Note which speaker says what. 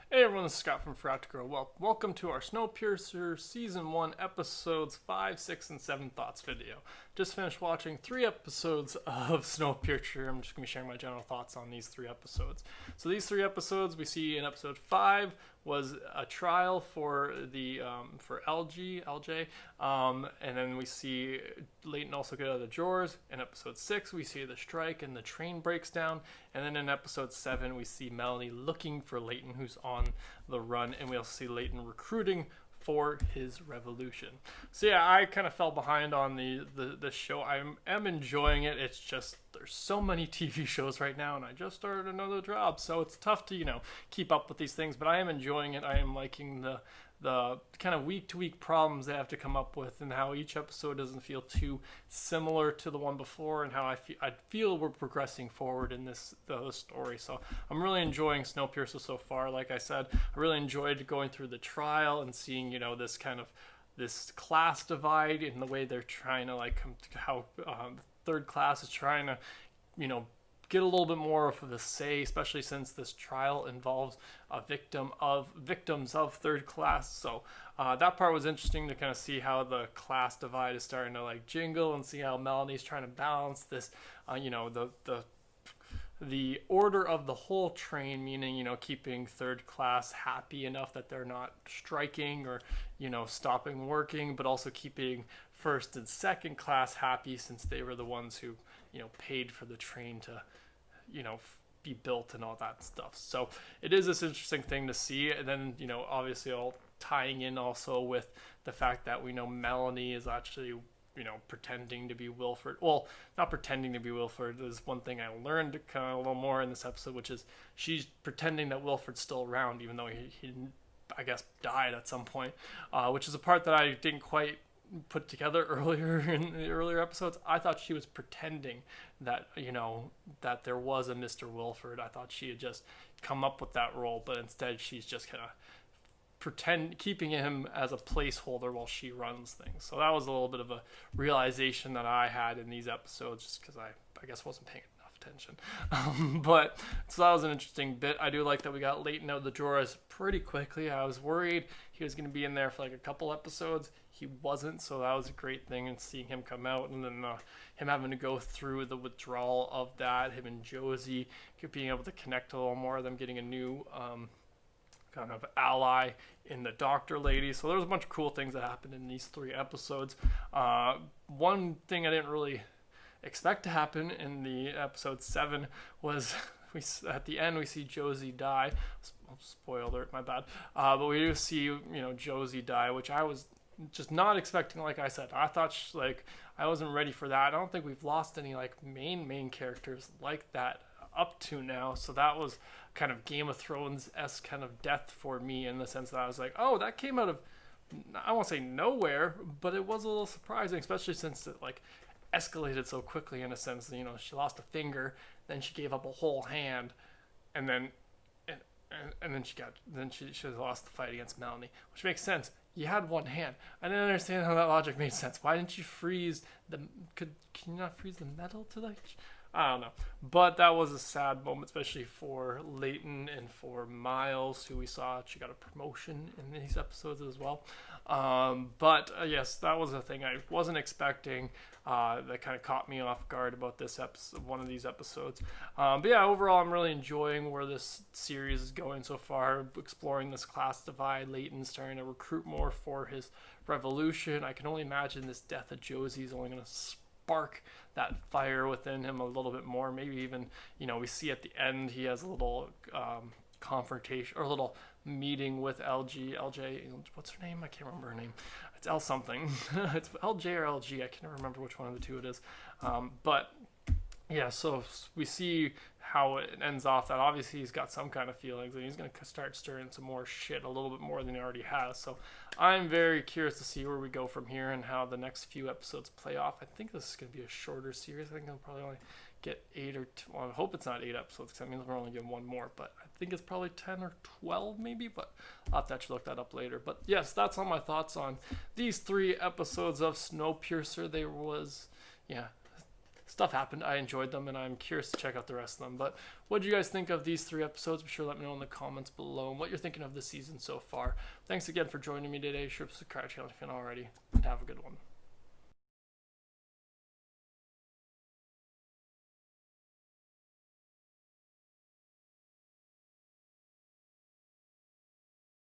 Speaker 1: Hey everyone, this is Scott from Forgot to Grow. Well, welcome to our Snowpiercer Season 1 Episodes 5, 6, and 7 Thoughts video. Just finished watching 3 episodes of Snowpiercer. I'm just going to be sharing my general thoughts on these 3 episodes. So these 3 episodes we see in Episode 5 was a trial for the for LJ, and then we see Leighton also get out of the drawers. In Episode 6 we see the strike and the train breaks down, and then in Episode 7 we see Melanie looking for Leighton, who's on the run, and we also see Leighton recruiting for his revolution. So yeah, I kind of fell behind on the show. I am enjoying it. It's just there's so many TV shows right now, and I just started another job, so it's tough to keep up with these things. But I am enjoying it. I am liking the kind of week to week problems they have to come up with, and how each episode doesn't feel too similar to the one before, and how I feel we're progressing forward in the story. So I'm really enjoying Snowpiercer so far. Like I said, I really enjoyed going through the trial and seeing this kind of this class divide in the way they're trying to how third class is trying to get a little bit more of the say, especially since this trial involves victims of third class. So that part was interesting to kind of see how the class divide is starting to jingle, and see how Melanie's trying to balance this, the order of the whole train, meaning keeping third class happy enough that they're not striking or stopping working, but also keeping first and second class happy, since they were the ones who paid for the train to be built and all that stuff. So it is this interesting thing to see. And then obviously all tying in also with the fact that we know Melanie is actually pretending to be Wilford. Well, not pretending to be Wilford. There's one thing I learned kind of a little more in this episode, which is she's pretending that Wilford's still around, even though he I guess died at some point, which is a part that I didn't quite put together earlier in the earlier episodes. I thought she was pretending that that there was a Mr. Wilford. I thought she had just come up with that role, but instead she's just kind of keeping him as a placeholder while she runs things. So that was a little bit of a realization that I had in these episodes, just because I guess wasn't paying enough attention. But so that was an interesting bit. I do like that we got Leighton out of the drawers pretty quickly. I was worried he was going to be in there for a couple episodes. He wasn't, so that was a great thing, and seeing him come out, and then him having to go through the withdrawal of that, him and Josie being able to connect a little more, them getting a new kind of ally in the doctor lady. So there's a bunch of cool things that happened in these 3 episodes. One thing I didn't really expect to happen in the episode 7 was at the end we see Josie die. Spoiler alert, my bad. But we do see Josie die, which I was just not expecting. Like I said, I thought I wasn't ready for that. I don't think we've lost any main characters like that up to now, so that was kind of Game of Thrones-esque kind of death for me, in the sense that I was like, oh, that came out of, I won't say nowhere, but it was a little surprising, especially since it escalated so quickly, in a sense. She lost a finger, then she gave up a whole hand, and then she lost the fight against Melanie, which makes sense. You had one hand. I didn't understand how that logic made sense. Why didn't you freeze can you not freeze the metal to I don't know. But that was a sad moment, especially for Leighton and for Miles, who we saw she got a promotion in these episodes as well. But yes, that was a thing I wasn't expecting. That kind of caught me off guard about this episode, one of these episodes. But yeah, overall, I'm really enjoying where this series is going so far, exploring this class divide. Leighton's starting to recruit more for his revolution. I can only imagine this death of Josie is only going to spark that fire within him a little bit more. Maybe even, we see at the end he has a little confrontation, or a little meeting with LJ, what's her name? I can't remember her name. It's L something. It's LJ or LG. I can't remember which one of the two it is. But yeah, so we see how it ends off, that obviously he's got some kind of feelings, and he's going to start stirring some more shit, a little bit more than he already has. So I'm very curious to see where we go from here, and how the next few episodes play off. I think this is going to be a shorter series. I think I'll probably only get 8 or 2. Well, I hope it's not 8 episodes, because that means we're only getting one more. But I think it's probably 10 or 12 maybe, but I'll have to actually look that up later. But yes, that's all my thoughts on these 3 episodes of Snowpiercer. stuff happened. I enjoyed them, and I'm curious to check out the rest of them. But what do you guys think of these 3 episodes? Be sure to let me know in the comments below and what you're thinking of the season so far. Thanks again for joining me today. Sure, subscribe to the channel if you haven't already, and have a good one.